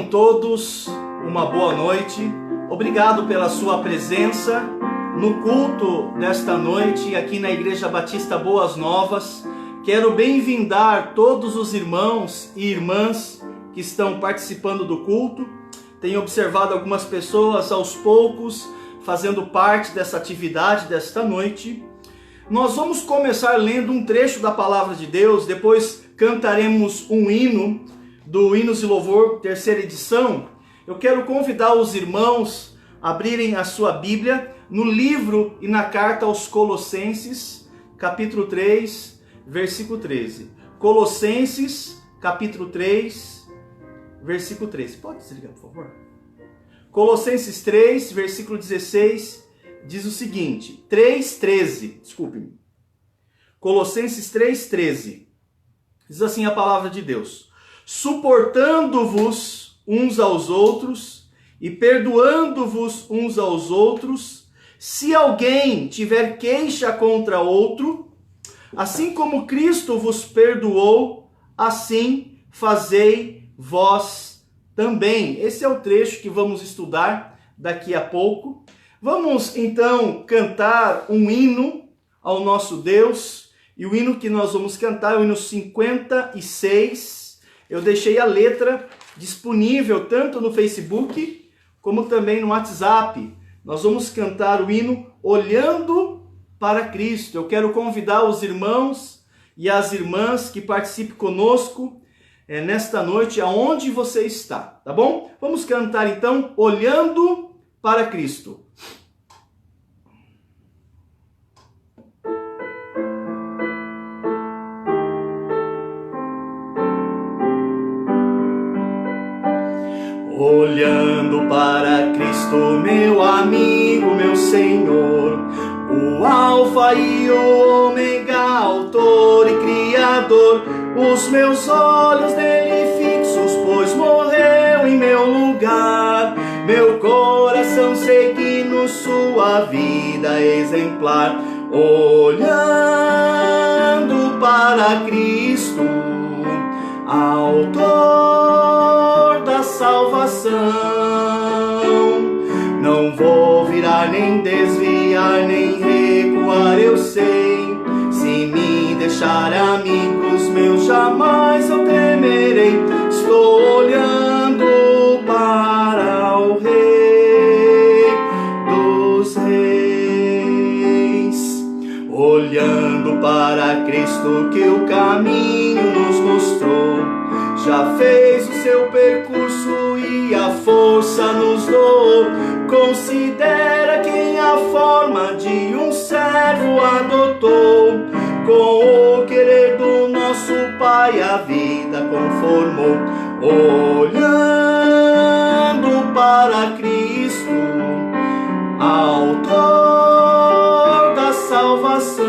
Tenham todos uma boa noite. Obrigado pela sua presença no culto desta noite aqui na Igreja Batista Boas Novas. Quero bem-vindar todos os irmãos e irmãs que estão participando do culto. Tenho observado algumas pessoas aos poucos fazendo parte dessa atividade desta noite. Nós vamos começar lendo um trecho da Palavra de Deus, depois cantaremos um hino do Hinos de Louvor, terceira edição. Eu quero convidar os irmãos a abrirem a sua Bíblia no livro e na carta aos Colossenses, capítulo 3, versículo 13. Colossenses, capítulo 3, versículo 13. Pode desligar, por favor? Colossenses 3, versículo 16, diz o seguinte, 3:13, desculpe-me. Colossenses 3:13. Diz assim a palavra de Deus: suportando-vos uns aos outros e perdoando-vos uns aos outros, se alguém tiver queixa contra outro, assim como Cristo vos perdoou, assim fazei vós também. Esse é o trecho que vamos estudar daqui a pouco. Vamos então cantar um hino ao nosso Deus, e o hino que nós vamos cantar é o hino 56. Eu deixei a letra disponível tanto no Facebook como também no WhatsApp. Nós vamos cantar o hino Olhando para Cristo. Eu quero convidar os irmãos e as irmãs que participem conosco nesta noite, aonde você está, tá bom? Vamos cantar então Olhando para Cristo. Olhando para Cristo, meu amigo, meu Senhor, o Alfa e o Ômega, autor e criador, os meus olhos nele fixos, pois morreu em meu lugar, meu coração seguindo sua vida exemplar, olhando para Cristo, autor da salvação. Não vou virar, nem desviar, nem recuar, eu sei. Se me deixar amigos meus, jamais eu temerei. Estou olhando para o Rei dos Reis, olhando para Cristo que o caminho nos mostrou. Já fez o seu percurso e a força nos doou. Considera quem a forma de um servo adotou. Com o querer do nosso Pai a vida conformou. Olhando para Cristo, autor da salvação.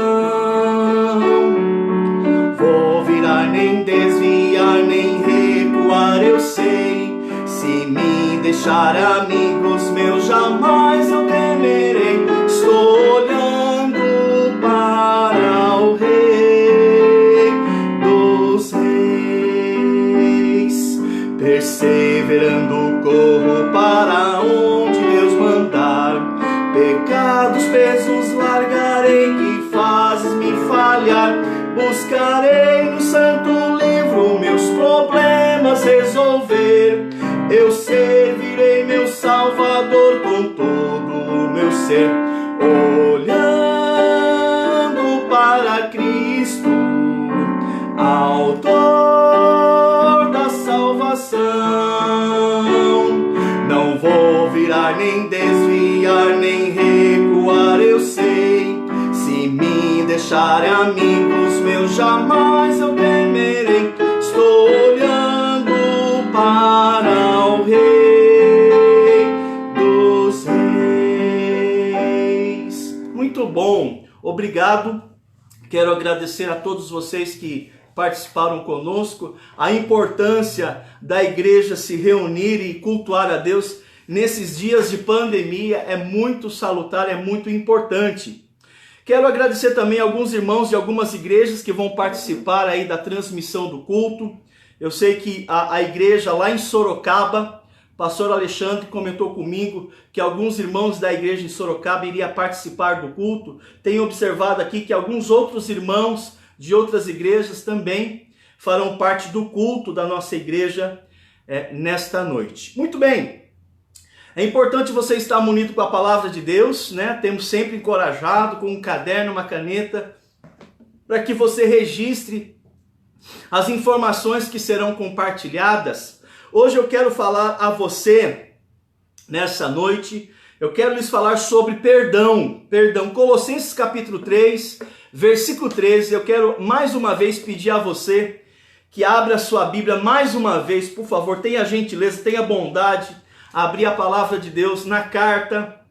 Vou virar, nem desviar, nem recuar, eu sei. Se me deixar amigos meus, jamais eu temerei. Estou olhando para o Rei dos Reis, perseverando corro para onde Deus mandar. Pecados, pesos largarei que fazes me falhar. Buscarei no santo livro meus problemas resolver. Eu servirei meu Salvador com todo o meu ser, olhando para Cristo, autor da salvação. Não vou virar, nem desviar, nem recuar, eu sei. Se me deixar amigos meus, jamais eu temerei. Estou olhando para o Rei dos Reis. Muito bom, obrigado. Quero agradecer a todos vocês que participaram conosco. A importância da igreja se reunir e cultuar a Deus nesses dias de pandemia é muito salutar, é muito importante. Quero agradecer também a alguns irmãos de algumas igrejas que vão participar aí da transmissão do culto. Eu sei que a igreja lá em Sorocaba pastor Alexandre comentou comigo que alguns irmãos da igreja em Sorocaba iriam participar do culto. Tenho observado aqui que alguns outros irmãos de outras igrejas também farão parte do culto da nossa igreja nesta noite. Muito bem, é importante você estar munido com a palavra de Deus, né? Temos sempre encorajado com um caderno, uma caneta, para que você registre as informações que serão compartilhadas. Hoje eu quero falar a você, nessa noite, eu quero lhes falar sobre perdão. Colossenses capítulo 3, versículo 13. Eu quero mais uma vez pedir a você que abra a sua Bíblia mais uma vez, por favor, tenha gentileza, tenha bondade, abrir a palavra de Deus na carta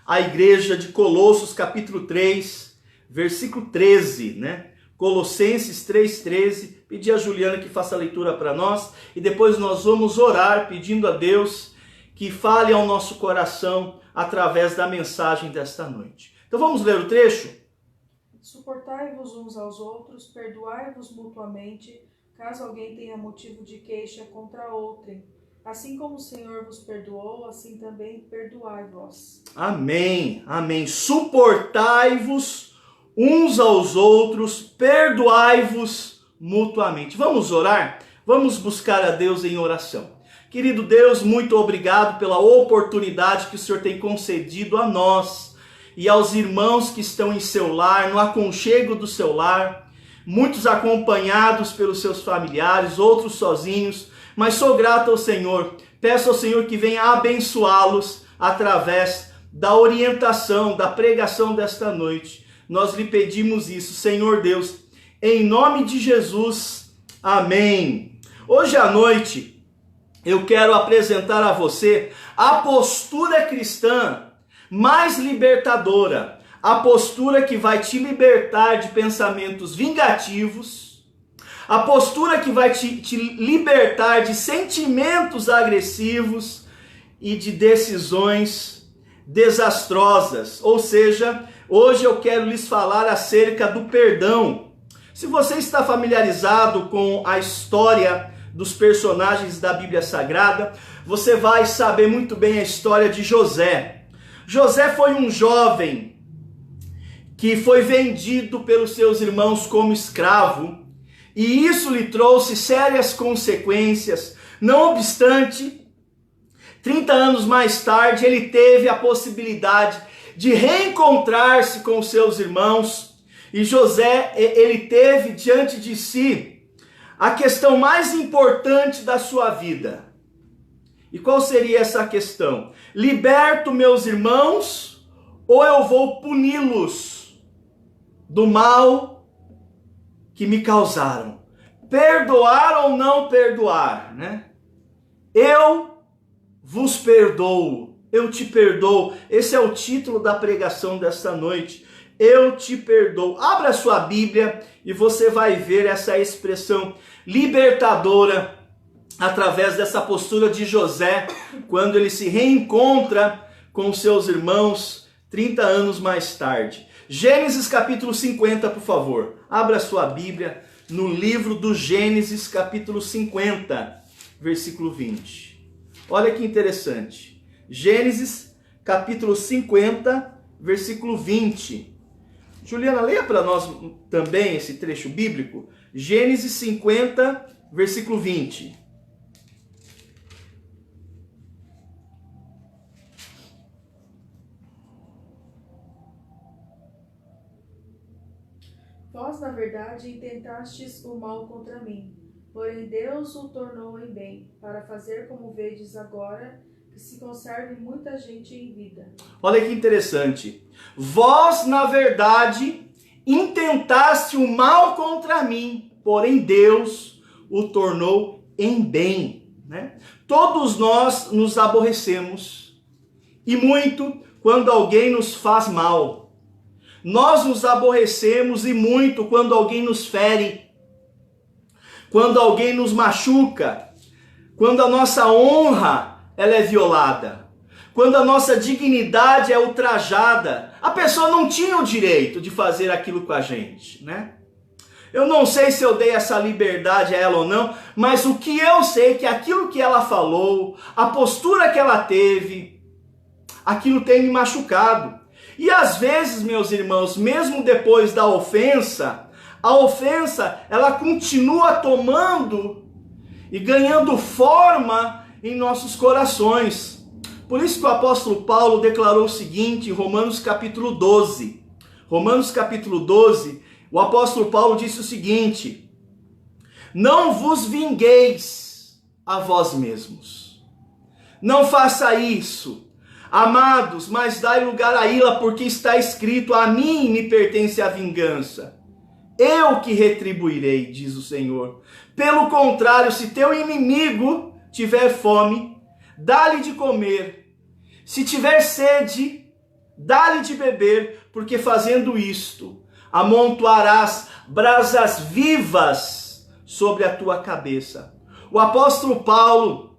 à igreja de Colossos capítulo 3, versículo 13, né? Colossenses 3,13, pedir a Juliana que faça a leitura para nós e depois nós vamos orar pedindo a Deus que fale ao nosso coração através da mensagem desta noite. Então vamos ler o trecho? Suportai-vos uns aos outros, perdoai-vos mutuamente, caso alguém tenha motivo de queixa contra outrem. Assim como o Senhor vos perdoou, assim também perdoai vós. Amém, amém. Suportai-vos uns aos outros, perdoai-vos mutuamente. Vamos orar? Vamos buscar a Deus em oração. Querido Deus, muito obrigado pela oportunidade que o Senhor tem concedido a nós e aos irmãos que estão em seu lar, no aconchego do seu lar, muitos acompanhados pelos seus familiares, outros sozinhos, mas sou grato ao Senhor. Peço ao Senhor que venha abençoá-los através da orientação, da pregação desta noite. Nós lhe pedimos isso, Senhor Deus, em nome de Jesus, amém. Hoje à noite, eu quero apresentar a você a postura cristã mais libertadora, a postura que vai te libertar de pensamentos vingativos, a postura que vai te libertar de sentimentos agressivos e de decisões desastrosas, ou seja, hoje eu quero lhes falar acerca do perdão. Se você está familiarizado com a história dos personagens da Bíblia Sagrada, você vai saber muito bem a história de José. José foi um jovem que foi vendido pelos seus irmãos como escravo, e isso lhe trouxe sérias consequências. Não obstante, 30 anos mais tarde, ele teve a possibilidade de reencontrar-se com seus irmãos, e José, ele teve diante de si a questão mais importante da sua vida. E qual seria essa questão? Liberto meus irmãos ou eu vou puni-los do mal que me causaram? Perdoar ou não perdoar, né? Eu vos perdoo. Eu te perdoo. Esse é o título da pregação desta noite. Eu te perdoo. Abra sua Bíblia e você vai ver essa expressão libertadora através dessa postura de José, quando ele se reencontra com seus irmãos 30 anos mais tarde. Gênesis capítulo 50, por favor. Abra sua Bíblia no livro do Gênesis capítulo 50, versículo 20. Olha que interessante. Gênesis capítulo 50, versículo 20. Juliana, leia para nós também esse trecho bíblico. Gênesis 50, versículo 20. Vós, na verdade, intentastes o mal contra mim, porém Deus o tornou em bem, para fazer como vedes agora, que se conserve muita gente em vida. Olha que interessante. Vós, na verdade, intentaste o mal contra mim, porém Deus o tornou em bem, né? Todos nós nos aborrecemos, e muito quando alguém nos faz mal. Nós nos aborrecemos e muito quando alguém nos fere, quando alguém nos machuca, quando a nossa honra ela é violada, quando a nossa dignidade é ultrajada. A pessoa não tinha o direito de fazer aquilo com a gente, né? Eu não sei se eu dei essa liberdade a ela ou não, mas o que eu sei é que aquilo que ela falou, a postura que ela teve, aquilo tem me machucado. E às vezes, meus irmãos, mesmo depois da ofensa, a ofensa, ela continua tomando e ganhando forma em nossos corações. Por isso que o apóstolo Paulo declarou o seguinte em Romanos capítulo 12. Romanos capítulo 12, o apóstolo Paulo disse o seguinte: não vos vingueis a vós mesmos. Não faça isso, amados, mas dai lugar à ira, porque está escrito: a mim me pertence a vingança. Eu que retribuirei, diz o Senhor. Pelo contrário, se teu inimigo tiver fome, dá-lhe de comer. Se tiver sede, dá-lhe de beber, porque fazendo isto, amontoarás brasas vivas sobre a tua cabeça. O apóstolo Paulo,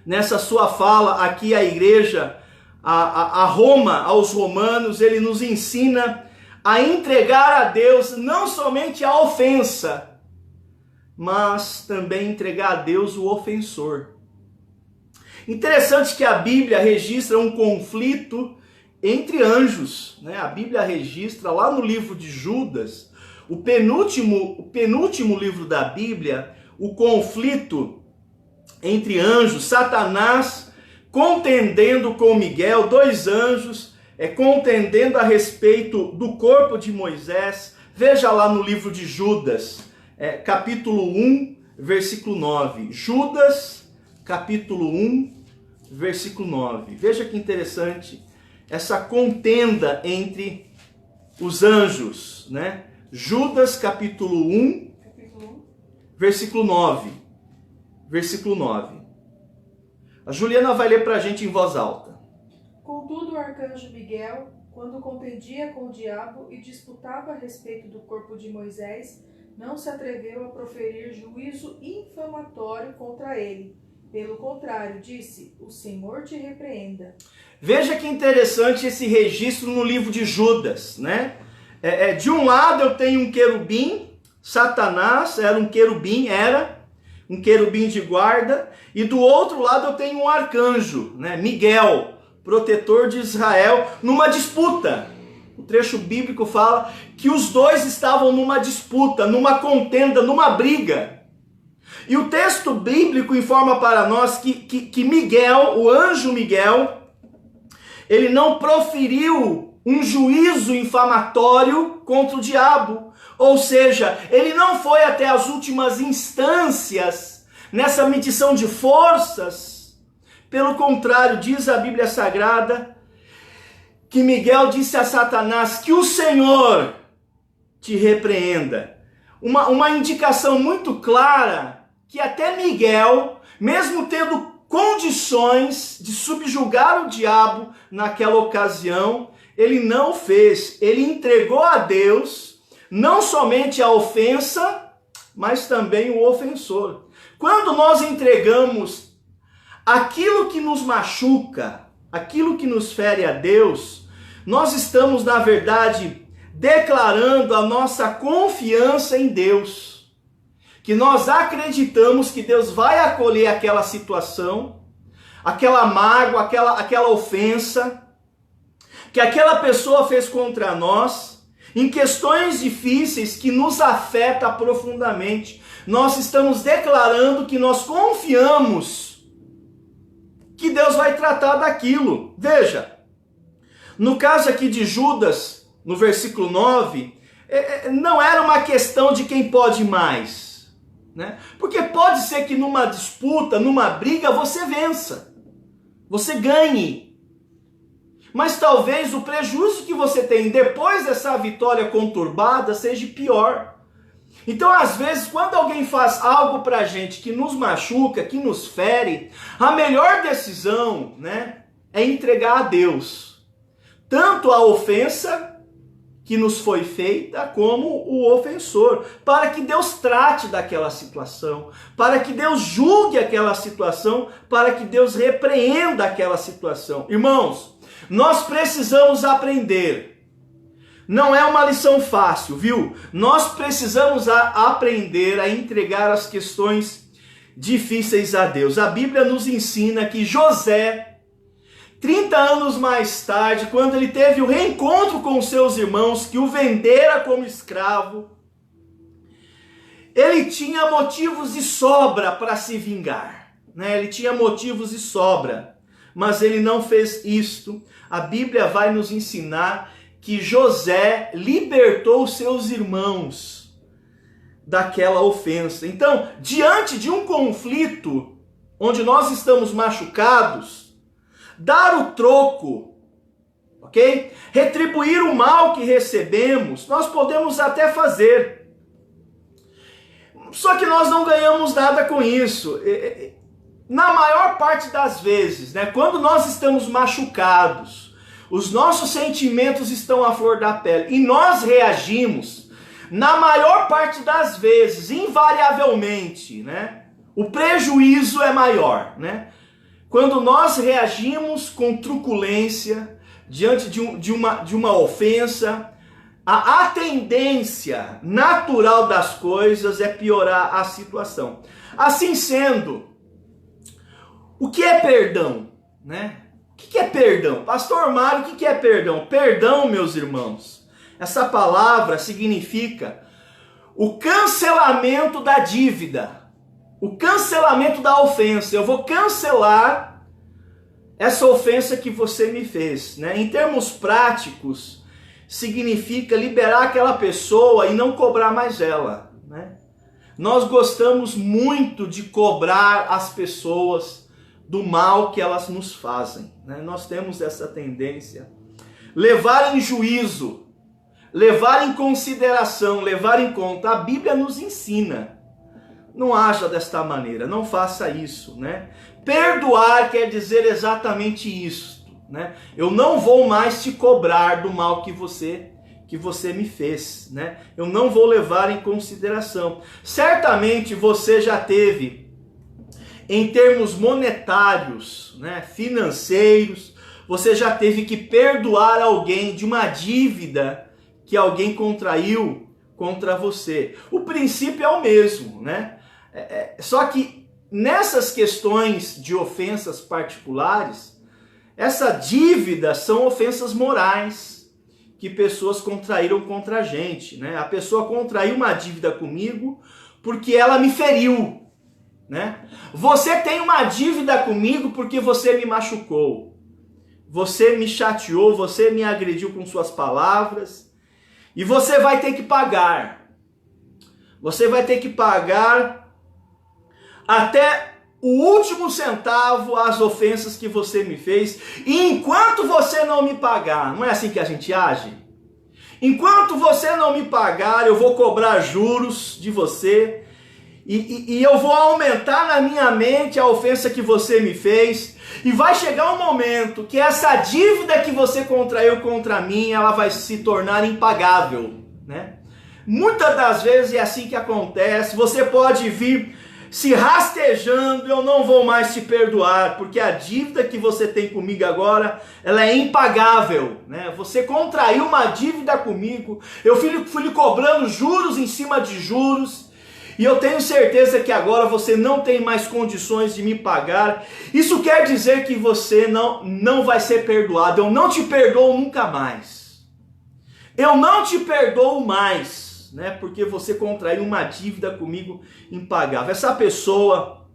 nessa sua fala aqui à igreja, a Roma, aos romanos, ele nos ensina a entregar a Deus não somente a ofensa, mas também entregar a Deus o ofensor. Interessante que a Bíblia registra um conflito entre anjos, né? A Bíblia registra lá no livro de Judas, o penúltimo livro da Bíblia, o conflito entre anjos, Satanás contendendo com Miguel, dois anjos contendendo a respeito do corpo de Moisés. Veja lá no livro de Judas, capítulo 1, versículo 9. Judas, capítulo 1, versículo 9. Veja que interessante essa contenda entre os anjos, né? Judas, capítulo 1, versículo 9. Versículo 9. A Juliana vai ler para a gente em voz alta. Contudo, o arcanjo Miguel, quando contendia com o diabo e disputava a respeito do corpo de Moisés, não se atreveu a proferir juízo infamatório contra ele. Pelo contrário, disse: o Senhor te repreenda. Veja que interessante esse registro no livro de Judas, né? De um lado eu tenho um querubim, Satanás era um querubim de guarda, e do outro lado eu tenho um arcanjo, né? Miguel, protetor de Israel, numa disputa. O trecho bíblico fala que os dois estavam numa disputa, numa contenda, numa briga. E o texto bíblico informa para nós que Miguel, o anjo Miguel, ele não proferiu um juízo infamatório contra o diabo. Ou seja, ele não foi até as últimas instâncias nessa medição de forças. Pelo contrário, diz a Bíblia Sagrada que Miguel disse a Satanás: que o Senhor te repreenda. Uma indicação muito clara que até Miguel, mesmo tendo condições de subjugar o diabo naquela ocasião, ele não fez. Ele entregou a Deus não somente a ofensa, mas também o ofensor. Quando nós entregamos aquilo que nos machuca, aquilo que nos fere a Deus, nós estamos, na verdade, declarando a nossa confiança em Deus. Que nós acreditamos que Deus vai acolher aquela situação, aquela mágoa, aquela ofensa, que aquela pessoa fez contra nós, em questões difíceis que nos afetam profundamente. Nós estamos declarando que nós confiamos que Deus vai tratar daquilo. Veja, no caso aqui de Judas, no versículo 9, não era uma questão de quem pode mais, né? Porque pode ser que numa disputa, numa briga, você vença, você ganhe. Mas talvez o prejuízo que você tem depois dessa vitória conturbada seja pior. Então, às vezes, quando alguém faz algo pra gente que nos machuca, que nos fere, a melhor decisão, né, é entregar a Deus tanto a ofensa que nos foi feita, como o ofensor, para que Deus trate daquela situação, para que Deus julgue aquela situação, para que Deus repreenda aquela situação. Irmãos, nós precisamos aprender Não é uma lição fácil, viu? Nós precisamos aprender a entregar as questões difíceis a Deus. A Bíblia nos ensina que José, 30 anos mais tarde, quando ele teve o reencontro com seus irmãos, que o vendera como escravo, ele tinha motivos de sobra para se vingar, né? Ele tinha motivos de sobra, mas ele não fez isto. A Bíblia vai nos ensinar que José libertou seus irmãos daquela ofensa. Então, diante de um conflito onde nós estamos machucados, dar o troco, ok? Retribuir o mal que recebemos, nós podemos até fazer. Só que nós não ganhamos nada com isso. Na maior parte das vezes, né, quando nós estamos machucados, os nossos sentimentos estão à flor da pele e nós reagimos, na maior parte das vezes, invariavelmente, né, o prejuízo é maior, né? Quando nós reagimos com truculência diante de uma ofensa, a tendência natural das coisas é piorar a situação. Assim sendo, o que é perdão, né? O que é perdão? Pastor Mário, o que é perdão? Perdão, meus irmãos, essa palavra significa o cancelamento da dívida, o cancelamento da ofensa. Eu vou cancelar essa ofensa que você me fez, né? Em termos práticos, significa liberar aquela pessoa e não cobrar mais ela, né? Nós gostamos muito de cobrar as pessoas do mal que elas nos fazem, né? Nós temos essa tendência. Levar em juízo, levar em consideração, levar em conta. A Bíblia nos ensina. Não haja desta maneira, não faça isso, né? Perdoar quer dizer exatamente isso, né? Eu não vou mais te cobrar do mal que você me fez, né? Eu não vou levar em consideração. Certamente você já teve, em termos monetários, né, financeiros, você já teve que perdoar alguém de uma dívida que alguém contraiu contra você. O princípio é o mesmo, né? Só que nessas questões de ofensas particulares, essa dívida são ofensas morais que pessoas contraíram contra a gente, né? A pessoa contraiu uma dívida comigo porque ela me feriu, né? Você tem uma dívida comigo porque você me machucou, você me chateou, você me agrediu com suas palavras e você vai ter que pagar. Você vai ter que pagar até o último centavo as ofensas que você me fez, e enquanto você não me pagar, não é assim que a gente age? Enquanto você não me pagar, eu vou cobrar juros de você, e eu vou aumentar na minha mente a ofensa que você me fez, e vai chegar um momento que essa dívida que você contraiu contra mim, ela vai se tornar impagável, né? Muitas das vezes é assim que acontece. Você pode vir se rastejando: eu não vou mais te perdoar, porque a dívida que você tem comigo agora, ela é impagável, né? Você contraiu uma dívida comigo, eu fui lhe cobrando juros em cima de juros, e eu tenho certeza que agora você não tem mais condições de me pagar. Isso quer dizer que você não vai ser perdoado. Eu não te perdoo nunca mais. Eu não te perdoo mais, né? Porque você contraiu uma dívida comigo impagável. Essa pessoa,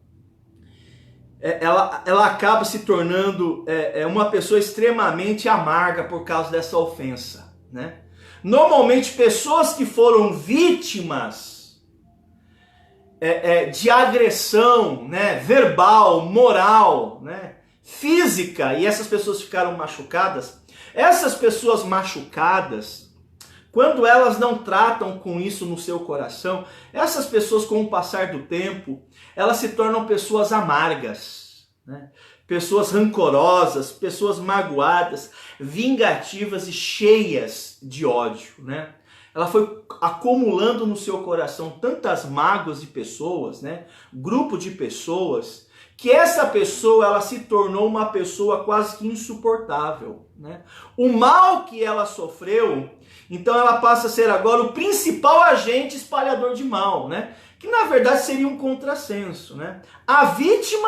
ela acaba se tornando uma pessoa extremamente amarga por causa dessa ofensa, né? Normalmente pessoas que foram vítimas de agressão, né, verbal, moral, né, física, e essas pessoas ficaram machucadas, essas pessoas machucadas, quando elas não tratam com isso no seu coração, essas pessoas, com o passar do tempo, elas se tornam pessoas amargas, né? Pessoas rancorosas, pessoas magoadas, vingativas e cheias de ódio, né? Ela foi acumulando no seu coração tantas mágoas de pessoas, né? Grupo de pessoas, que essa pessoa ela se tornou uma pessoa quase que insuportável, né? O mal que ela sofreu, então ela passa a ser agora o principal agente espalhador de mal, né? Que na verdade seria um contrassenso, né? A vítima,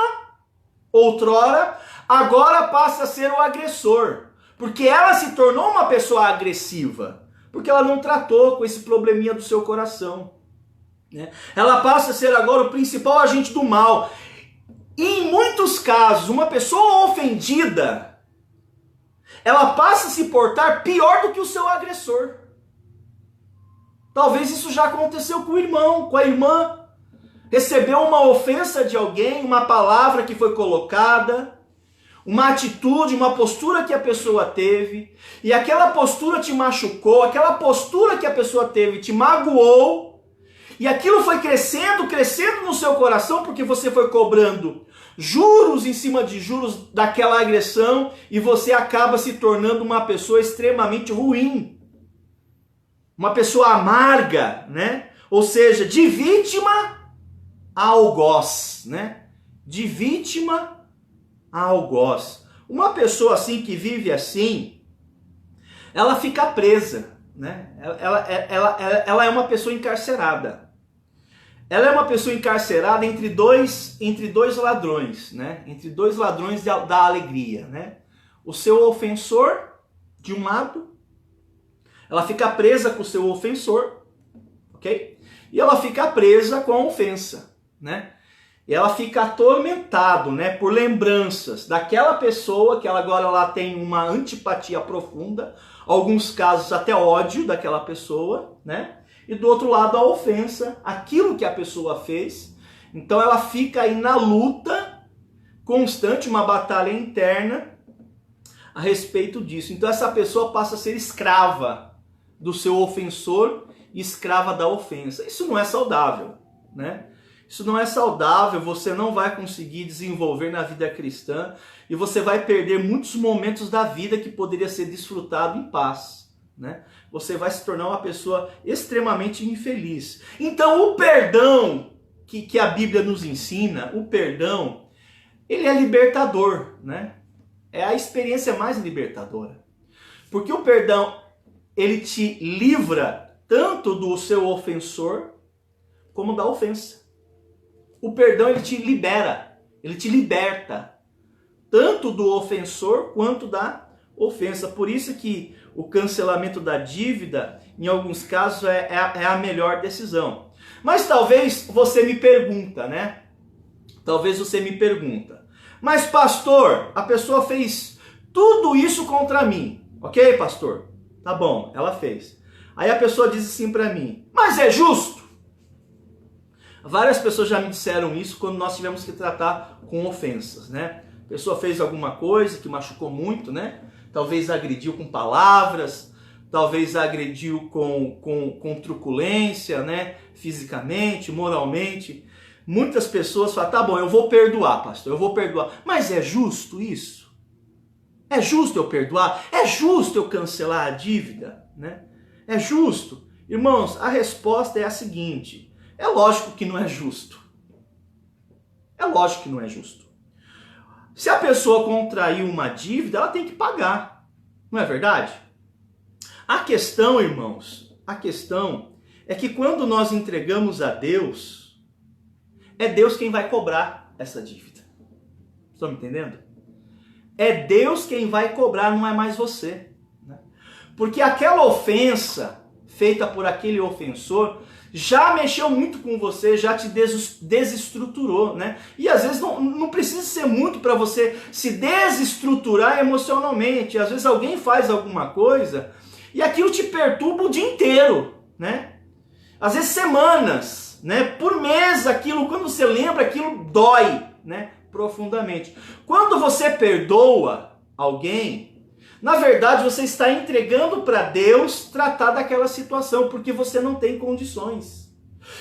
outrora, agora passa a ser o agressor, porque ela se tornou uma pessoa agressiva, porque ela não tratou com esse probleminha do seu coração, né? Ela passa a ser agora o principal agente do mal. E em muitos casos, uma pessoa ofendida, ela passa a se portar pior do que o seu agressor. Talvez isso já aconteceu com o irmão, com a irmã. Recebeu uma ofensa de alguém, uma palavra que foi colocada, uma atitude, uma postura que a pessoa teve, e aquela postura te machucou, aquela postura que a pessoa teve te magoou, e aquilo foi crescendo, crescendo no seu coração, porque você foi cobrando juros em cima de juros daquela agressão, e você acaba se tornando uma pessoa extremamente ruim. Uma pessoa amarga, né? Ou seja, de vítima a algoz, né? De vítima a algoz. Uma pessoa assim, que vive assim, ela fica presa, né? Ela é uma pessoa encarcerada. Ela é uma pessoa encarcerada entre dois ladrões, né? Entre dois ladrões da alegria, né? O seu ofensor, de um lado, ela fica presa com o seu ofensor, ok? E ela fica presa com a ofensa, né? E ela fica atormentado, né? Por lembranças daquela pessoa que ela agora ela tem uma antipatia profunda, alguns casos até ódio daquela pessoa, né? E do outro lado a ofensa, aquilo que a pessoa fez. Então ela fica aí na luta constante, uma batalha interna a respeito disso. Então essa pessoa passa a ser escrava do seu ofensor e escrava da ofensa. Isso não é saudável, né? Isso não é saudável, você não vai conseguir desenvolver na vida cristã e você vai perder muitos momentos da vida que poderia ser desfrutado em paz, né? Você vai se tornar uma pessoa extremamente infeliz. Então o perdão que a Bíblia nos ensina, o perdão, ele é libertador, né? É a experiência mais libertadora. Porque o perdão, ele te livra tanto do seu ofensor como da ofensa. O perdão, ele te libera, ele te liberta tanto do ofensor quanto da ofensa. Por isso que o cancelamento da dívida, em alguns casos, é a melhor decisão. Mas talvez você me pergunta, né? Talvez você me pergunta, mas pastor, a pessoa fez tudo isso contra mim. Ok, pastor? Tá bom, ela fez. Aí a pessoa diz assim para mim, mas é justo? Várias pessoas já me disseram isso quando nós tivemos que tratar com ofensas, né? A pessoa fez alguma coisa que machucou muito, né? Talvez agrediu com palavras, talvez agrediu com truculência, né? Fisicamente, moralmente. Muitas pessoas falam, tá bom, eu vou perdoar, pastor, eu vou perdoar. Mas é justo isso? É justo eu perdoar? É justo eu cancelar a dívida? Né? É justo? Irmãos, a resposta é a seguinte, é lógico que não é justo. É lógico que não é justo. Se a pessoa contraiu uma dívida, ela tem que pagar. Não é verdade? A questão, irmãos, a questão é que quando nós entregamos a Deus, é Deus quem vai cobrar essa dívida. Estão me entendendo? É Deus quem vai cobrar, não é mais você. Né? Porque aquela ofensa feita por aquele ofensor já mexeu muito com você, já te desestruturou, né? E às vezes não precisa ser muito para você se desestruturar emocionalmente. Às vezes alguém faz alguma coisa e aquilo te perturba o dia inteiro, né? Às vezes semanas, né? Por mês, aquilo, quando você lembra, aquilo dói, né? Profundamente. Quando você perdoa alguém, na verdade, você está entregando para Deus tratar daquela situação, porque você não tem condições.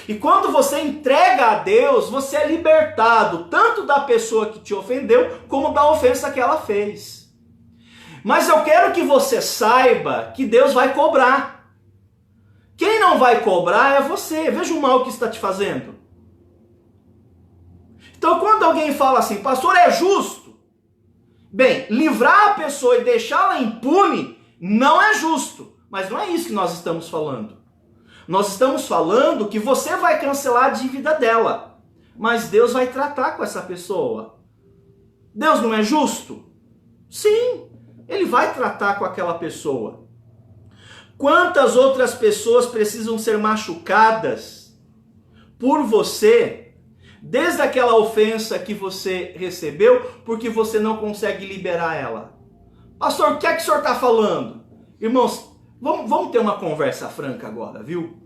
E quando você entrega a Deus, você é libertado, tanto da pessoa que te ofendeu, como da ofensa que ela fez. Mas eu quero que você saiba que Deus vai cobrar. Quem não vai cobrar é você. Veja o mal que está te fazendo. Então, quando alguém fala assim, pastor, é justo? Bem, livrar a pessoa e deixá-la impune não é justo. Mas não é isso que nós estamos falando. Nós estamos falando que você vai cancelar a dívida dela. Mas Deus vai tratar com essa pessoa. Deus não é justo? Sim, Ele vai tratar com aquela pessoa. Quantas outras pessoas precisam ser machucadas por você, desde aquela ofensa que você recebeu, porque você não consegue liberar ela? Pastor, o que é que o senhor está falando? Irmãos, vamos ter uma conversa franca agora, viu?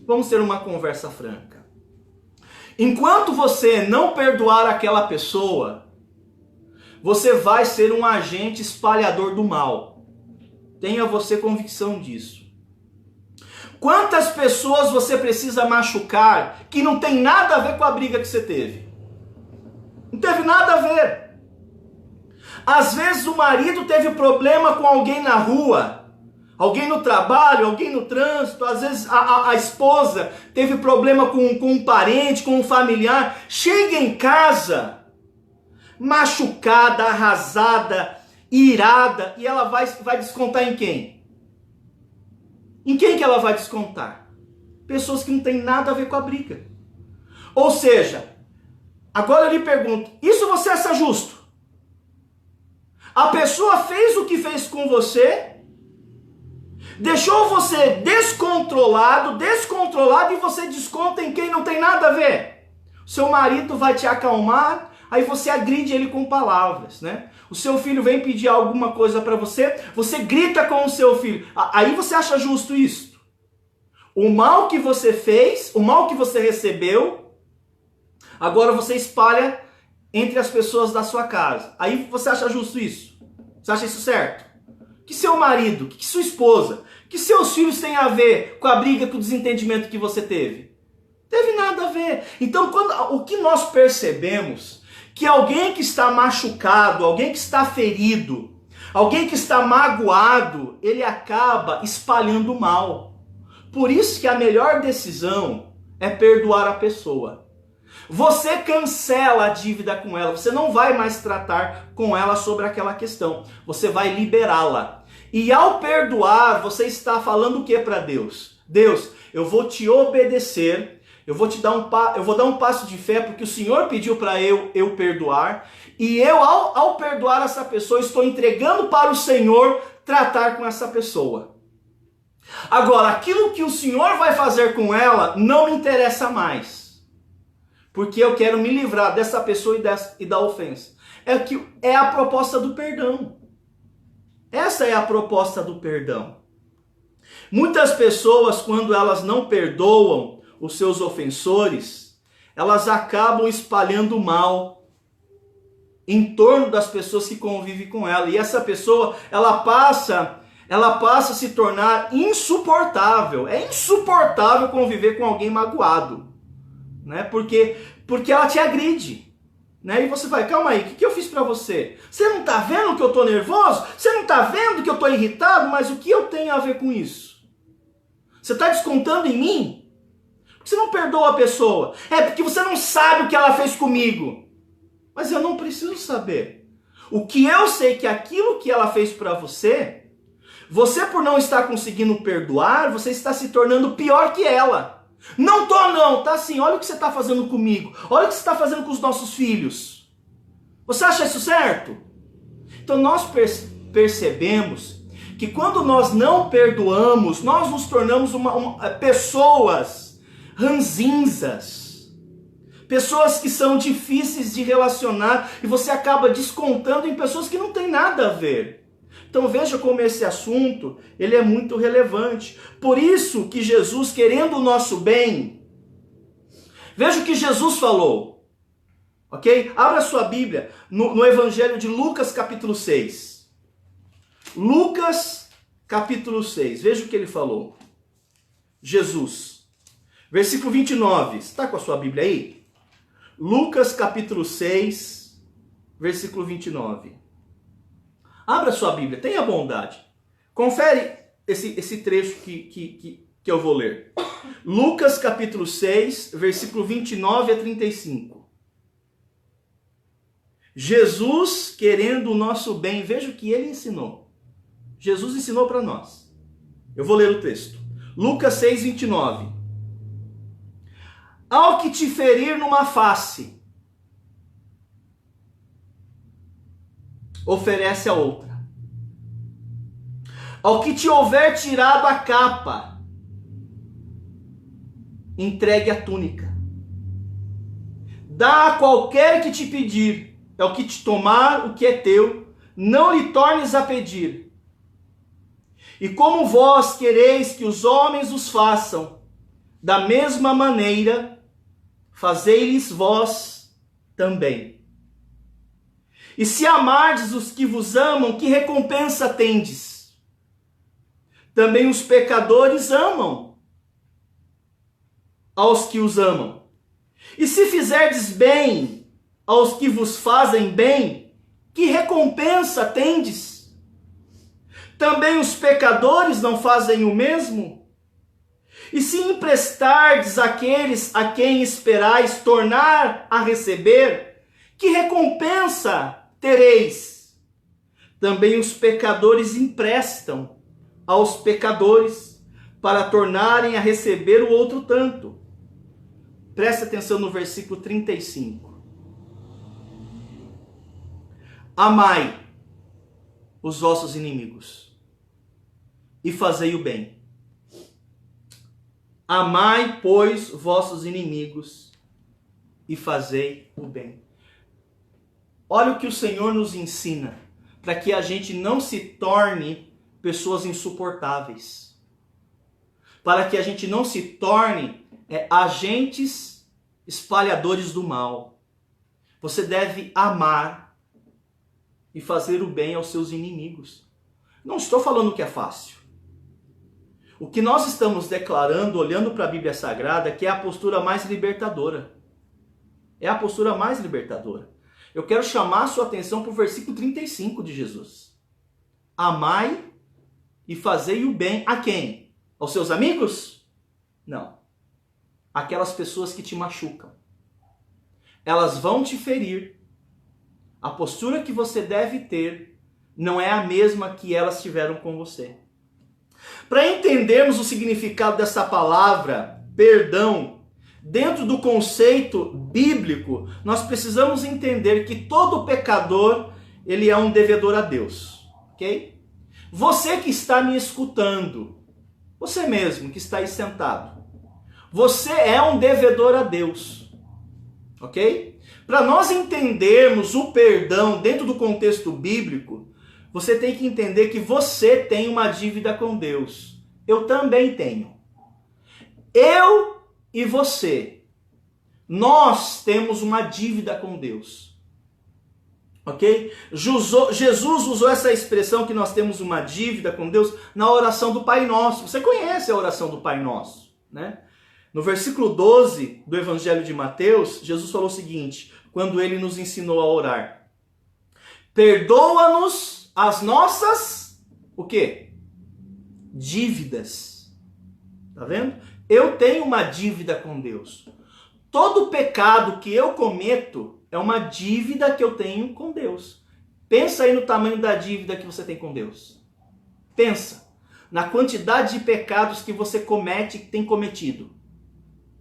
Vamos ter uma conversa franca. Enquanto você não perdoar aquela pessoa, você vai ser um agente espalhador do mal. Tenha você convicção disso. Quantas pessoas você precisa machucar que não tem nada a ver com a briga que você teve? Não teve nada a ver. Às vezes o marido teve problema com alguém na rua, alguém no trabalho, alguém no trânsito. Às vezes a esposa teve problema com um parente, com um familiar. Chega em casa machucada, arrasada, irada, e ela vai descontar em quem? Em quem que ela vai descontar? Pessoas que não têm nada a ver com a briga. Ou seja, agora eu lhe pergunto, isso você acha justo? A pessoa fez o que fez com você, deixou você descontrolado e você desconta em quem não tem nada a ver. O seu marido vai te acalmar, aí você agride ele com palavras, né? O seu filho vem pedir alguma coisa para você, você grita com o seu filho. Aí você acha justo isso? O mal que você fez, o mal que você recebeu, agora você espalha entre as pessoas da sua casa. Aí você acha justo isso? Você acha isso certo? Que seu marido, que sua esposa, que seus filhos têm a ver com a briga, com o desentendimento que você teve? Teve nada a ver. Então, o que nós percebemos que alguém que está machucado, alguém que está ferido, alguém que está magoado, ele acaba espalhando o mal. Por isso que a melhor decisão é perdoar a pessoa. Você cancela a dívida com ela, você não vai mais tratar com ela sobre aquela questão, você vai liberá-la. E ao perdoar, você está falando o que para Deus? Deus, eu vou te obedecer. Eu vou dar um passo de fé porque o Senhor pediu para eu perdoar. E eu, ao perdoar essa pessoa, estou entregando para o Senhor tratar com essa pessoa. Agora, aquilo que o Senhor vai fazer com ela não me interessa mais. Porque eu quero me livrar dessa pessoa e da ofensa. É a proposta do perdão. Essa é a proposta do perdão. Muitas pessoas, quando elas não perdoam os seus ofensores, elas acabam espalhando mal em torno das pessoas que convivem com ela. E essa pessoa, ela passa a se tornar insuportável. É insuportável conviver com alguém magoado, né? Porque ela te agride, né? E você vai, calma aí, o que eu fiz pra você? Você não tá vendo que eu tô nervoso? Você não tá vendo que eu tô irritado? Mas o que eu tenho a ver com isso? Você tá descontando em mim? Você não perdoa a pessoa. É porque você não sabe o que ela fez comigo. Mas eu não preciso saber. O que eu sei é que aquilo que ela fez para você, você por não estar conseguindo perdoar, você está se tornando pior que ela. Não tô não, tá assim, olha o que você está fazendo comigo. Olha o que você está fazendo com os nossos filhos. Você acha isso certo? Então nós percebemos que quando nós não perdoamos, nós nos tornamos pessoas ranzinzas, pessoas que são difíceis de relacionar e você acaba descontando em pessoas que não tem nada a ver. Então veja como esse assunto, ele é muito relevante. Por isso que Jesus, querendo o nosso bem, veja o que Jesus falou, ok? Abra sua Bíblia no Evangelho de Lucas capítulo 6. Lucas capítulo 6, veja o que ele falou. Jesus. Versículo 29, está com a sua Bíblia aí? Lucas capítulo 6, versículo 29. Abra sua Bíblia, tenha bondade. Confere esse trecho que eu vou ler. Lucas capítulo 6, versículo 29 a 35. Jesus querendo o nosso bem, veja o que ele ensinou. Jesus ensinou para nós. Eu vou ler o texto. Lucas 6:29. Ao que te ferir numa face, oferece a outra. Ao que te houver tirado a capa, entregue a túnica. Dá a qualquer que te pedir, é o que te tomar o que é teu, não lhe tornes a pedir. E como vós quereis que os homens os façam, da mesma maneira, fazei-lhes vós também. E se amardes os que vos amam, que recompensa tendes? Também os pecadores amam aos que os amam. E se fizerdes bem aos que vos fazem bem, que recompensa tendes? Também os pecadores não fazem o mesmo? E se emprestardes àqueles a quem esperais tornar a receber, que recompensa tereis? Também os pecadores emprestam aos pecadores para tornarem a receber o outro tanto. Presta atenção no versículo 35. Amai os vossos inimigos e fazei o bem. Amai, pois, vossos inimigos e fazei o bem. Olha o que o Senhor nos ensina, para que a gente não se torne pessoas insuportáveis. Para que a gente não se torne agentes espalhadores do mal. Você deve amar e fazer o bem aos seus inimigos. Não estou falando que é fácil. O que nós estamos declarando, olhando para a Bíblia Sagrada, que é a postura mais libertadora. É a postura mais libertadora. Eu quero chamar a sua atenção para o versículo 35 de Jesus. Amai e fazei o bem a quem? Aos seus amigos? Não. Aquelas pessoas que te machucam. Elas vão te ferir. A postura que você deve ter não é a mesma que elas tiveram com você. Para entendermos o significado dessa palavra, perdão, dentro do conceito bíblico, nós precisamos entender que todo pecador, ele é um devedor a Deus, ok? Você que está me escutando, você mesmo que está aí sentado, você é um devedor a Deus, ok? Para nós entendermos o perdão dentro do contexto bíblico, você tem que entender que você tem uma dívida com Deus. Eu também tenho. Eu e você, nós temos uma dívida com Deus. Ok? Jesus usou essa expressão que nós temos uma dívida com Deus na oração do Pai Nosso. Você conhece a oração do Pai Nosso, né? No versículo 12 do Evangelho de Mateus, Jesus falou o seguinte, quando ele nos ensinou a orar. Perdoa-nos as nossas, o quê? Dívidas. Tá vendo? Eu tenho uma dívida com Deus. Todo pecado que eu cometo é uma dívida que eu tenho com Deus. Pensa aí no tamanho da dívida que você tem com Deus. Pensa na quantidade de pecados que você comete e tem cometido.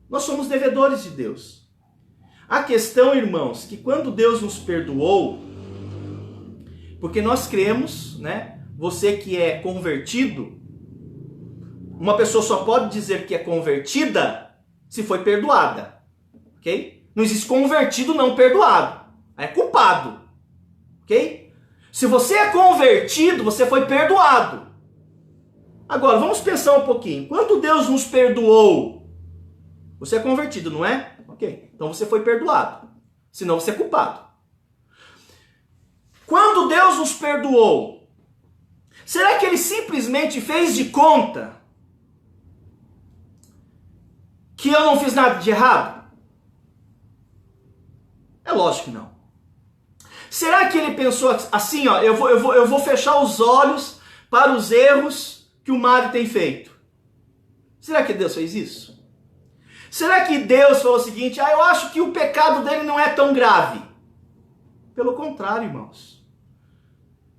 Nós somos devedores de Deus. A questão, irmãos, que quando Deus nos perdoou, porque nós cremos, né? Você que é convertido, uma pessoa só pode dizer que é convertida se foi perdoada, ok? Não existe convertido não perdoado, é culpado, ok? Se você é convertido, você foi perdoado. Agora, vamos pensar um pouquinho. Quando Deus nos perdoou, você é convertido, não é? Ok, então você foi perdoado, senão você é culpado. Quando Deus nos perdoou, será que Ele simplesmente fez de conta que eu não fiz nada de errado? É lógico que não. Será que Ele pensou assim, ó, eu vou fechar os olhos para os erros que o Mário tem feito? Será que Deus fez isso? Será que Deus falou o seguinte, eu acho que o pecado dele não é tão grave. Pelo contrário, irmãos.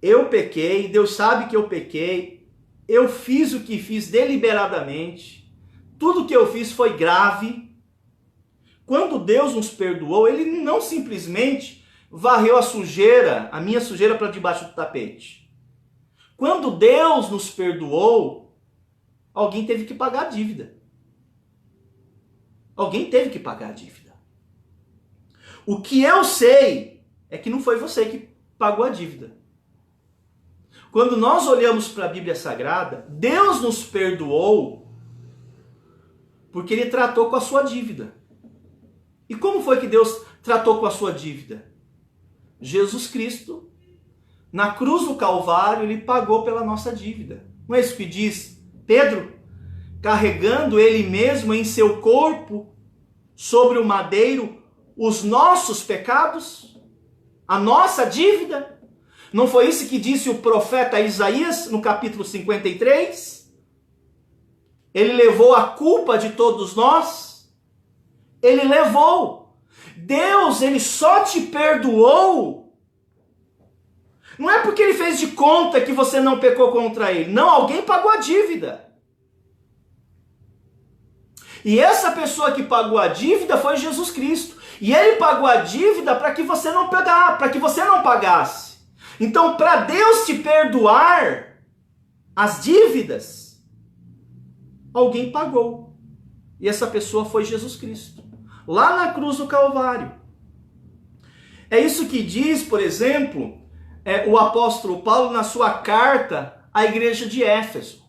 Eu pequei, Deus sabe que eu pequei, eu fiz o que fiz deliberadamente, tudo que eu fiz foi grave. Quando Deus nos perdoou, Ele não simplesmente varreu a sujeira, a minha sujeira, para debaixo do tapete. Quando Deus nos perdoou, alguém teve que pagar a dívida. Alguém teve que pagar a dívida. O que eu sei é que não foi você que pagou a dívida. Quando nós olhamos para a Bíblia Sagrada, Deus nos perdoou porque Ele tratou com a sua dívida. E como foi que Deus tratou com a sua dívida? Jesus Cristo, na cruz do Calvário, Ele pagou pela nossa dívida. Não é isso que diz Pedro? Carregando Ele mesmo em seu corpo, sobre o madeiro, os nossos pecados, a nossa dívida. Não foi isso que disse o profeta Isaías no capítulo 53? Ele levou a culpa de todos nós. Ele levou. Deus, Ele só te perdoou. Não é porque Ele fez de conta que você não pecou contra Ele. Não, alguém pagou a dívida. E essa pessoa que pagou a dívida foi Jesus Cristo. E Ele pagou a dívida para que você não pagasse. Então, para Deus te perdoar as dívidas, alguém pagou. E essa pessoa foi Jesus Cristo, lá na cruz do Calvário. É isso que diz, por exemplo, o apóstolo Paulo na sua carta à igreja de Éfeso.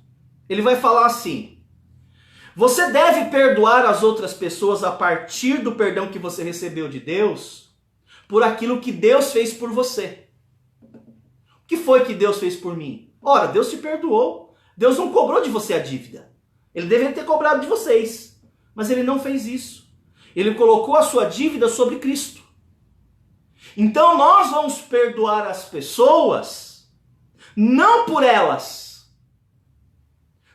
Ele vai falar assim: você deve perdoar as outras pessoas a partir do perdão que você recebeu de Deus, por aquilo que Deus fez por você. O que foi que Deus fez por mim? Ora, Deus te perdoou. Deus não cobrou de você a dívida. Ele deveria ter cobrado de vocês. Mas Ele não fez isso. Ele colocou a sua dívida sobre Cristo. Então nós vamos perdoar as pessoas, não por elas.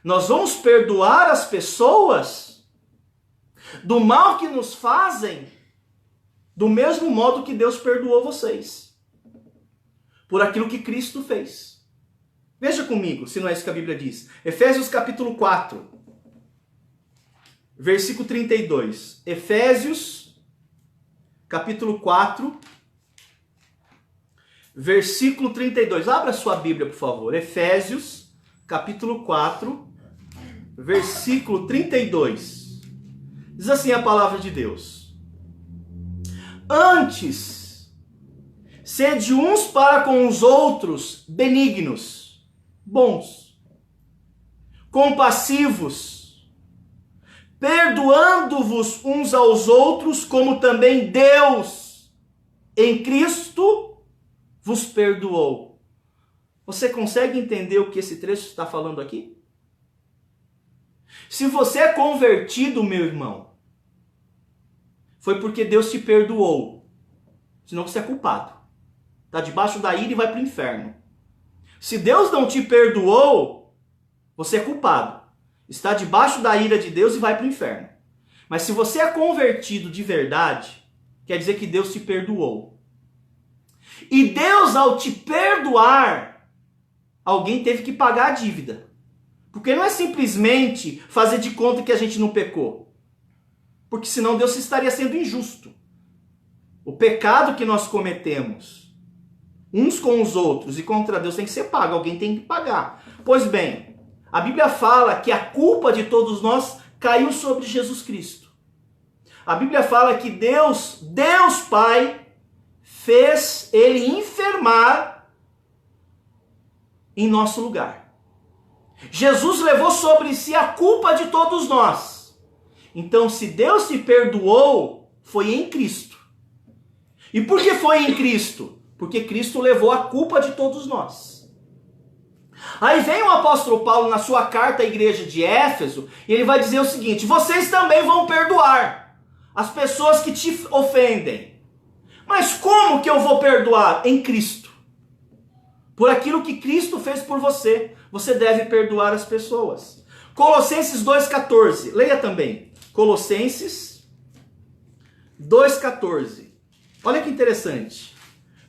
Nós vamos perdoar as pessoas do mal que nos fazem, do mesmo modo que Deus perdoou vocês. Por aquilo que Cristo fez. Veja comigo, se não é isso que a Bíblia diz. Efésios capítulo 4, versículo 32. Efésios capítulo 4, versículo 32. Abra sua Bíblia, por favor. Efésios capítulo 4, versículo 32. Diz assim a palavra de Deus: antes, sede uns para com os outros benignos, bons, compassivos, perdoando-vos uns aos outros, como também Deus, em Cristo, vos perdoou. Você consegue entender o que esse trecho está falando aqui? Se você é convertido, meu irmão, foi porque Deus te perdoou. Senão você é culpado. Está debaixo da ira e vai para o inferno. Se Deus não te perdoou, você é culpado. Está debaixo da ira de Deus e vai para o inferno. Mas se você é convertido de verdade, quer dizer que Deus te perdoou. E Deus, ao te perdoar, alguém teve que pagar a dívida. Porque não é simplesmente fazer de conta que a gente não pecou. Porque senão Deus estaria sendo injusto. O pecado que nós cometemos uns com os outros e contra Deus tem que ser pago, alguém tem que pagar. Pois bem, a Bíblia fala que a culpa de todos nós caiu sobre Jesus Cristo. A Bíblia fala que Deus Pai, fez Ele enfermar em nosso lugar. Jesus levou sobre si a culpa de todos nós. Então, se Deus te perdoou, foi em Cristo. E por que foi em Cristo? Porque Cristo levou a culpa de todos nós. Aí vem o apóstolo Paulo na sua carta à igreja de Éfeso, e ele vai dizer o seguinte: vocês também vão perdoar as pessoas que te ofendem. Mas como que eu vou perdoar? Em Cristo. Por aquilo que Cristo fez por você, você deve perdoar as pessoas. Colossenses 2,14, leia também. Colossenses 2,14. Olha que interessante.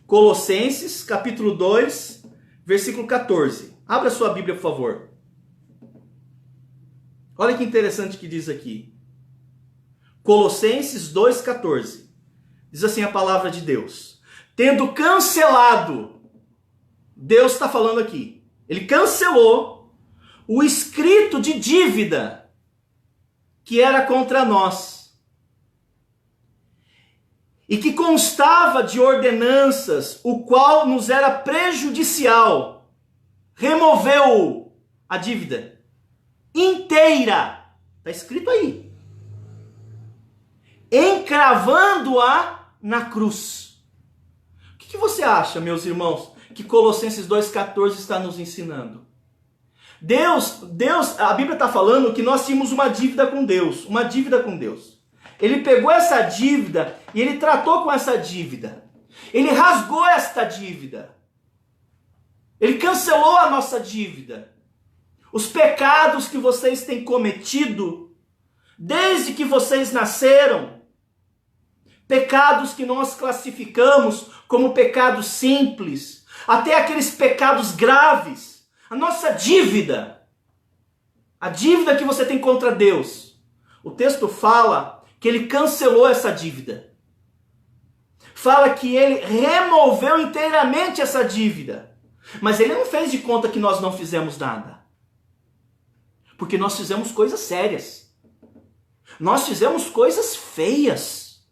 Colossenses, capítulo 2, versículo 14. Abra sua Bíblia, por favor. Olha que interessante que diz aqui. Colossenses 2,14. Diz assim a palavra de Deus. Tendo cancelado, Deus está falando aqui, ele cancelou o escrito de dívida que era contra nós e que constava de ordenanças, o qual nos era prejudicial. Removeu a dívida inteira, está escrito aí, encravando-a na cruz. O que você acha, meus irmãos, que Colossenses 2,14 está nos ensinando? Deus, a Bíblia está falando que nós tínhamos uma dívida com Deus, Ele pegou essa dívida e ele tratou com essa dívida. Ele rasgou esta dívida. Ele cancelou a nossa dívida. Os pecados que vocês têm cometido desde que vocês nasceram, pecados que nós classificamos como pecados simples, até aqueles pecados graves, a nossa dívida, a dívida que você tem contra Deus. O texto fala que ele cancelou essa dívida. Fala que ele removeu inteiramente essa dívida. Mas ele não fez de conta que nós não fizemos nada. Porque nós fizemos coisas sérias. Nós fizemos coisas feias.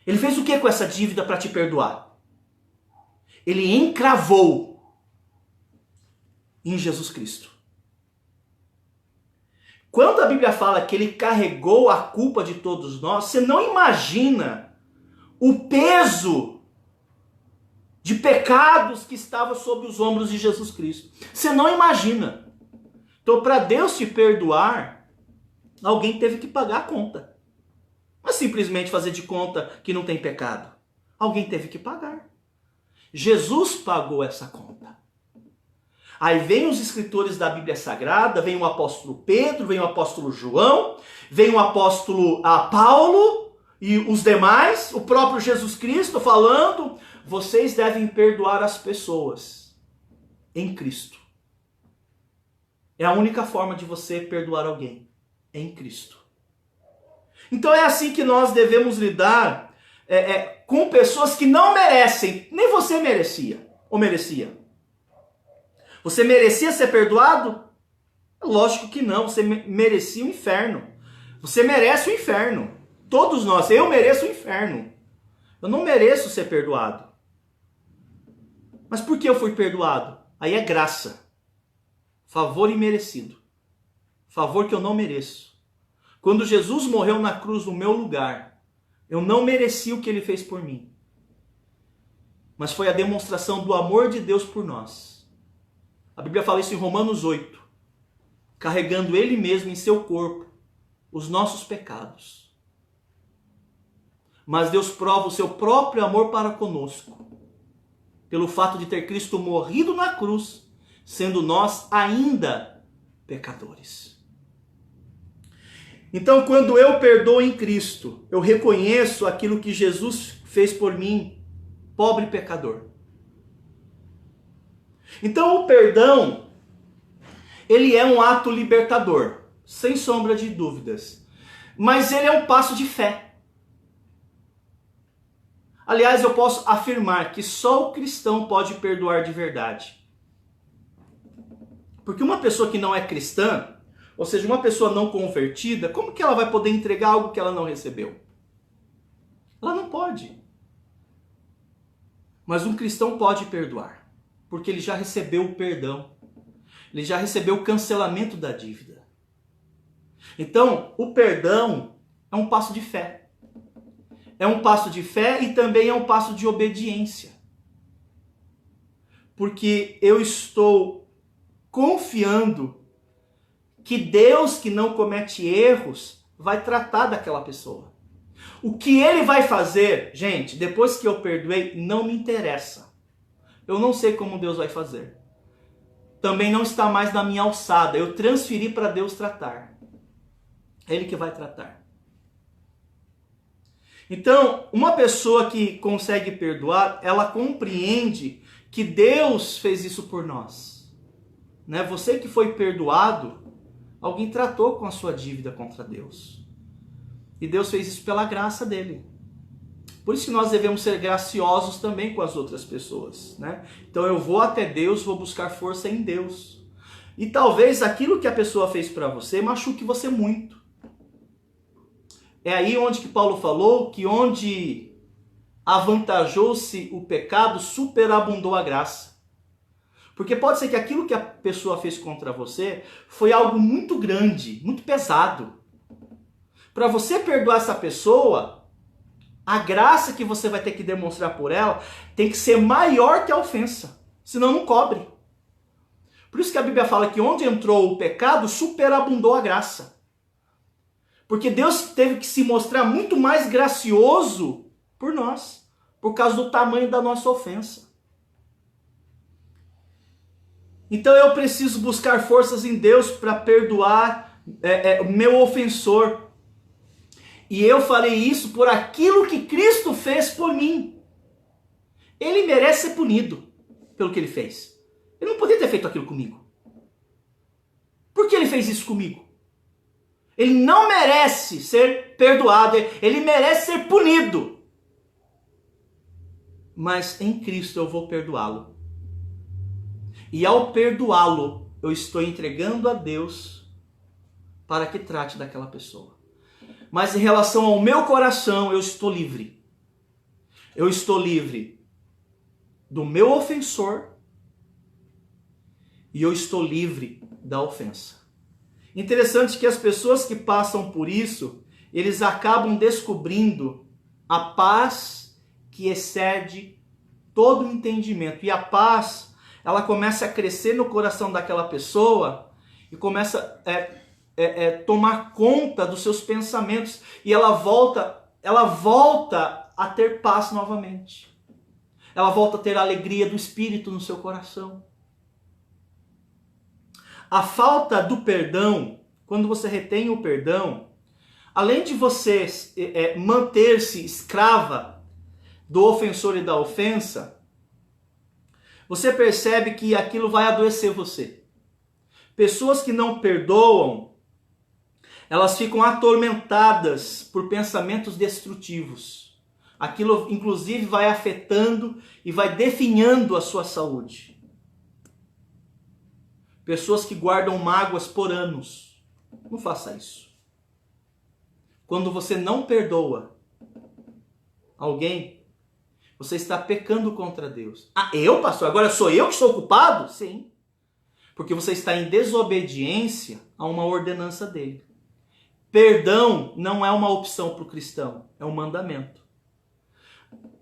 Ele fez o que com essa dívida para te perdoar? Ele encravou em Jesus Cristo. Quando a Bíblia fala que ele carregou a culpa de todos nós, você não imagina o peso de pecados que estava sobre os ombros de Jesus Cristo. Você não imagina. Então, para Deus te perdoar, alguém teve que pagar a conta. Não é simplesmente fazer de conta que não tem pecado. Alguém teve que pagar. Jesus pagou essa conta. Aí vem os escritores da Bíblia Sagrada, vem o apóstolo Pedro, vem o apóstolo João, vem o apóstolo Paulo e os demais, o próprio Jesus Cristo falando, vocês devem perdoar as pessoas em Cristo. É a única forma de você perdoar alguém, é em Cristo. Então é assim que nós devemos lidar com pessoas que não merecem, nem você merecia, ou merecia. Você merecia ser perdoado? Lógico que não, você merecia o inferno. Você merece o inferno. Todos nós, eu mereço o inferno. Eu não mereço ser perdoado. Mas por que eu fui perdoado? Aí é graça. Favor imerecido. Favor que eu não mereço. Quando Jesus morreu na cruz no meu lugar, eu não mereci o que ele fez por mim. Mas foi a demonstração do amor de Deus por nós. A Bíblia fala isso em Romanos 8. Carregando ele mesmo em seu corpo os nossos pecados. Mas Deus prova o seu próprio amor para conosco. Pelo fato de ter Cristo morrido na cruz, sendo nós ainda pecadores. Então, quando eu perdoo em Cristo, eu reconheço aquilo que Jesus fez por mim, pobre pecador. Então, o perdão, ele é um ato libertador, sem sombra de dúvidas. Mas ele é um passo de fé. Aliás, eu posso afirmar que só o cristão pode perdoar de verdade. Porque uma pessoa que não é cristã, ou seja, uma pessoa não convertida, como que ela vai poder entregar algo que ela não recebeu? Ela não pode. Mas um cristão pode perdoar, porque ele já recebeu o perdão. Ele já recebeu o cancelamento da dívida. Então, o perdão é um passo de fé. É um passo de fé e também é um passo de obediência. Porque eu estou confiando que Deus, que não comete erros, vai tratar daquela pessoa. O que ele vai fazer, gente, depois que eu perdoei, não me interessa. Eu não sei como Deus vai fazer. Também não está mais na minha alçada. Eu transferi para Deus tratar. É Ele que vai tratar. Então, uma pessoa que consegue perdoar, ela compreende que Deus fez isso por nós. Né? Você que foi perdoado, alguém tratou com a sua dívida contra Deus. E Deus fez isso pela graça dele. Por isso que nós devemos ser graciosos também com as outras pessoas. Né? Então eu vou até Deus, vou buscar força em Deus. E talvez aquilo que a pessoa fez para você machuque você muito. É aí onde que Paulo falou que onde avantajou-se o pecado, superabundou a graça. Porque pode ser que aquilo que a pessoa fez contra você foi algo muito grande, muito pesado. Para você perdoar essa pessoa, a graça que você vai ter que demonstrar por ela tem que ser maior que a ofensa, senão não cobre. Por isso que a Bíblia fala que onde entrou o pecado, superabundou a graça. Porque Deus teve que se mostrar muito mais gracioso por nós, por causa do tamanho da nossa ofensa. Então eu preciso buscar forças em Deus para perdoar o meu ofensor. E eu farei isso por aquilo que Cristo fez por mim. Ele merece ser punido pelo que ele fez. Ele não poderia ter feito aquilo comigo. Por que ele fez isso comigo? Ele não merece ser perdoado, ele merece ser punido. Mas em Cristo eu vou perdoá-lo. E ao perdoá-lo, eu estou entregando a Deus para que trate daquela pessoa. Mas em relação ao meu coração, eu estou livre. Eu estou livre do meu ofensor e eu estou livre da ofensa. Interessante que as pessoas que passam por isso, eles acabam descobrindo a paz que excede todo o entendimento. E a paz, ela começa a crescer no coração daquela pessoa e começa a tomar conta dos seus pensamentos. E ela volta a ter paz novamente. Ela volta a ter a alegria do Espírito no seu coração. A falta do perdão, quando você retém o perdão, além de você manter-se escrava do ofensor e da ofensa, você percebe que aquilo vai adoecer você. Pessoas que não perdoam, elas ficam atormentadas por pensamentos destrutivos. Aquilo, inclusive, vai afetando e vai definhando a sua saúde. Pessoas que guardam mágoas por anos. Não faça isso. Quando você não perdoa alguém, você está pecando contra Deus. Ah, eu, pastor? Agora sou eu que sou culpado? Sim. Porque você está em desobediência a uma ordenança dele. Perdão não é uma opção para o cristão, é um mandamento.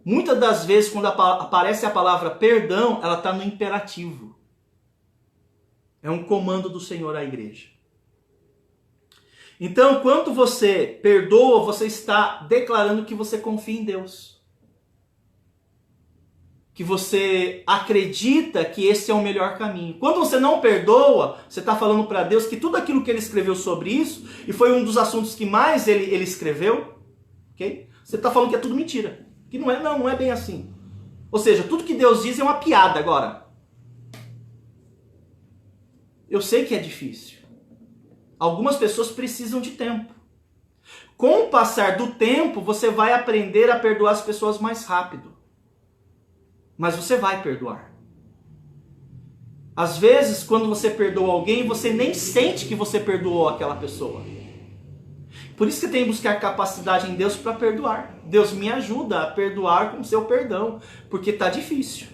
Muitas das vezes, quando aparece a palavra perdão, ela está no imperativo. É um comando do Senhor à igreja. Então, quando você perdoa, você está declarando que você confia em Deus. Que você acredita que esse é o melhor caminho. Quando você não perdoa, você está falando para Deus que tudo aquilo que ele escreveu sobre isso, e foi um dos assuntos que mais ele escreveu, okay? Você está falando que é tudo mentira. Que não é bem assim. Ou seja, tudo que Deus diz é uma piada agora. Eu sei que é difícil. Algumas pessoas precisam de tempo. Com o passar do tempo, você vai aprender a perdoar as pessoas mais rápido. Mas você vai perdoar. Às vezes, quando você perdoa alguém, você nem sente que você perdoou aquela pessoa. Por isso que tem que buscar capacidade em Deus para perdoar. Deus me ajuda a perdoar com o seu perdão, porque está difícil.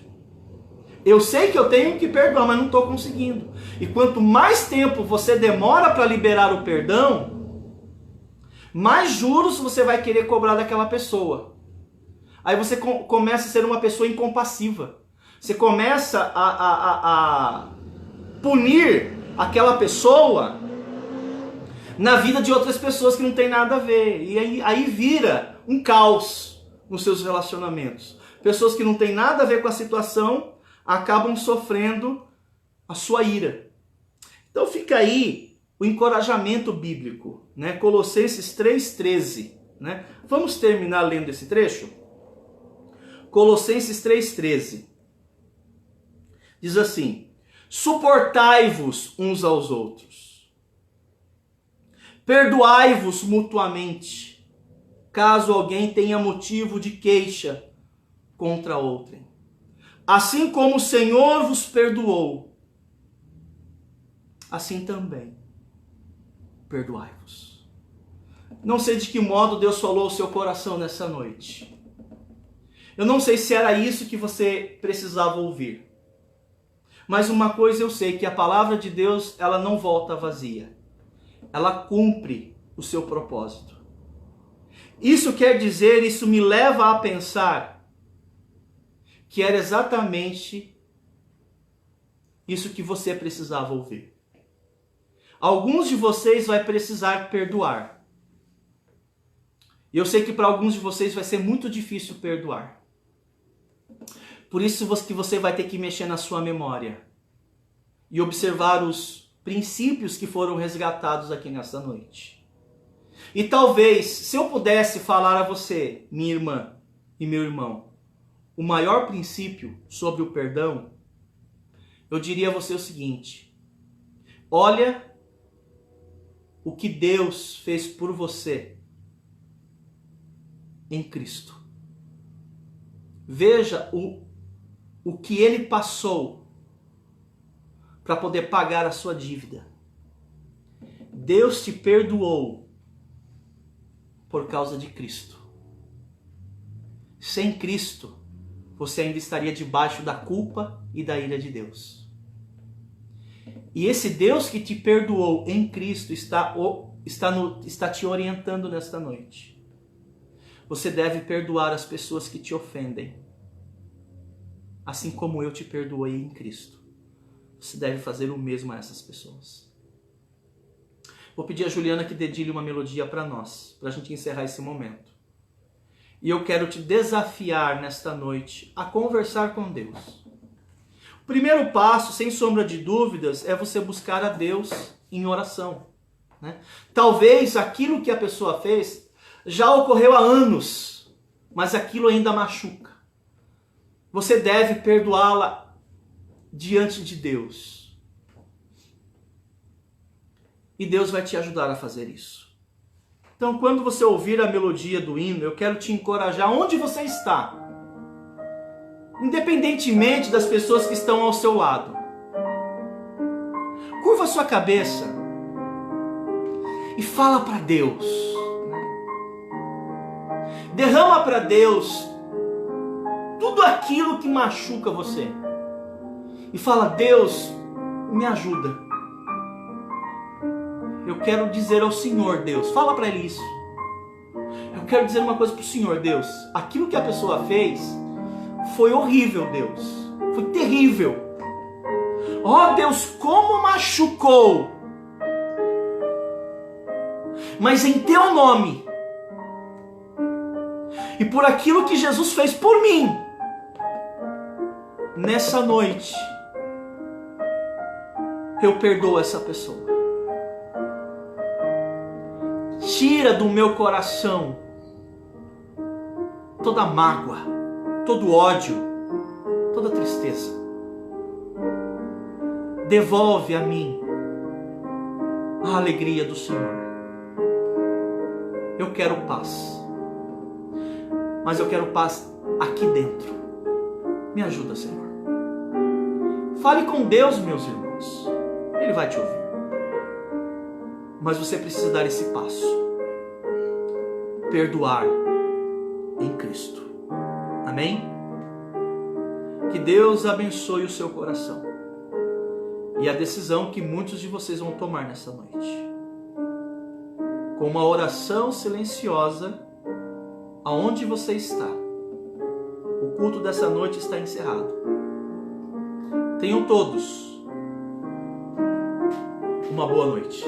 Eu sei que eu tenho que perdoar, mas não estou conseguindo. E quanto mais tempo você demora para liberar o perdão, mais juros você vai querer cobrar daquela pessoa. Aí você começa a ser uma pessoa incompassiva. Você começa a punir aquela pessoa na vida de outras pessoas que não tem nada a ver. E aí vira um caos nos seus relacionamentos. Pessoas que não têm nada a ver com a situação acabam sofrendo a sua ira. Então fica aí o encorajamento bíblico, né? Colossenses 3,13. né? Vamos terminar lendo esse trecho? Colossenses 3,13. Diz assim: suportai-vos uns aos outros, perdoai-vos mutuamente, caso alguém tenha motivo de queixa contra outrem. Assim como o Senhor vos perdoou, assim também perdoai-vos. Não sei de que modo Deus falou ao seu coração nessa noite. Eu não sei se era isso que você precisava ouvir. Mas uma coisa eu sei, que a palavra de Deus, ela não volta vazia. Ela cumpre o seu propósito. Isso quer dizer, isso me leva a pensar que era exatamente isso que você precisava ouvir. Alguns de vocês vai precisar perdoar. E eu sei que para alguns de vocês vai ser muito difícil perdoar. Por isso que você vai ter que mexer na sua memória e observar os princípios que foram resgatados aqui nessa noite. E talvez, se eu pudesse falar a você, minha irmã e meu irmão, o maior princípio sobre o perdão, eu diria a você o seguinte: olha o que Deus fez por você em Cristo. Veja o que Ele passou para poder pagar a sua dívida. Deus te perdoou por causa de Cristo. Sem Cristo, você ainda estaria debaixo da culpa e da ira de Deus. E esse Deus que te perdoou em Cristo está te orientando nesta noite. Você deve perdoar as pessoas que te ofendem, assim como eu te perdoei em Cristo. Você deve fazer o mesmo a essas pessoas. Vou pedir a Juliana que dedilhe uma melodia para nós, para a gente encerrar esse momento. E eu quero te desafiar nesta noite a conversar com Deus. O primeiro passo, sem sombra de dúvidas, é você buscar a Deus em oração, né? Talvez aquilo que a pessoa fez já ocorreu há anos, mas aquilo ainda machuca. Você deve perdoá-la diante de Deus. E Deus vai te ajudar a fazer isso. Então, quando você ouvir a melodia do hino, eu quero te encorajar onde você está, independentemente das pessoas que estão ao seu lado. Curva a sua cabeça e fala para Deus. Derrama para Deus tudo aquilo que machuca você. E fala: Deus, me ajuda. Eu quero dizer ao Senhor, Deus, fala para Ele isso. Eu quero dizer uma coisa para o Senhor, Deus. Aquilo que a pessoa fez foi horrível, Deus. Foi terrível. Ó Deus, como machucou. Mas em Teu nome, e por aquilo que Jesus fez por mim, nessa noite, eu perdoo essa pessoa. Tira do meu coração toda mágoa, todo ódio, toda tristeza. Devolve a mim a alegria do Senhor. Eu quero paz, mas eu quero paz aqui dentro. Me ajuda, Senhor. Fale com Deus, meus irmãos. Ele vai te ouvir. Mas você precisa dar esse passo. Perdoar em Cristo. Amém? Que Deus abençoe o seu coração. E a decisão que muitos de vocês vão tomar nessa noite. Com uma oração silenciosa, aonde você está. O culto dessa noite está encerrado. Tenham todos uma boa noite.